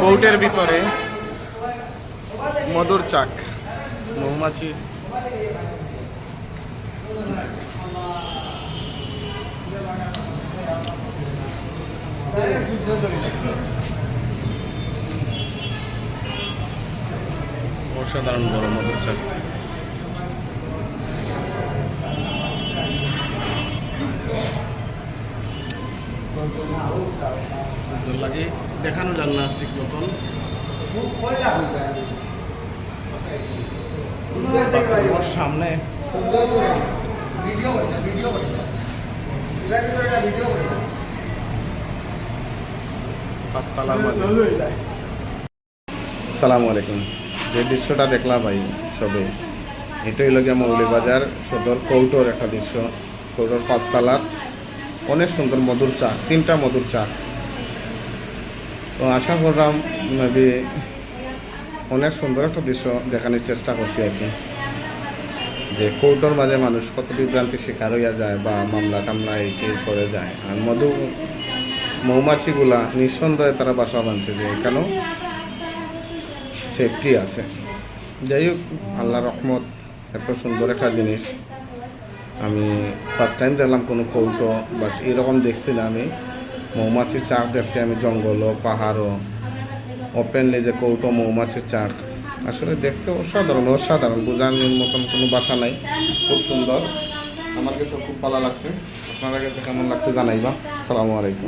কৌটের ভিতরে মধুর চাক, মৌমাছি অসাধারণ বড় মধুর চাক। লাগে দেখানো যান না ঠিক মতন। সামনে সালামু আলাইকুম। যে দৃশ্যটা দেখলাম ভাই সবে, এটাই হলো গিয়ে মৌলভীবাজার সদর কৌটোর একটা দৃশ্য। কৌটোর 5 তলার অনেক সুন্দর মধুর চা, 3টা মধুর চা। তো আশা করলাম মেবি অনেক সুন্দর একটা দৃশ্য দেখানোর চেষ্টা করছি আর কি, যে কৌটোর মাঝে মানুষ কত বিভ্রান্তির শিকার হইয়া যায় বা মামলা টামলা এসে করে যায়। আর মৌমাছিগুলা নিঃসন্দেহে তারা বাসা বাঁধছে, যে কেন সেফটি আছে। যাই হোক, আল্লাহ রহমত, এত সুন্দর একটা জিনিস আমি ফার্স্ট টাইম দেখলাম কোনো কৌটো, বাট এরকম দেখছি না আমি। মৌমাছির চাক দেখছি আমি জঙ্গলও পাহাড়ও, ওপেনলি যে কৌটো মৌমাছির চাক, আসলে দেখতে অসাধারণ বোঝানোর মতন কোনো বাসা নাই। খুব সুন্দর, আমার কাছে খুব ভালো লাগছে। আপনাদের কাছে কেমন লাগছে জানাইবা। আসসালামু আলাইকুম।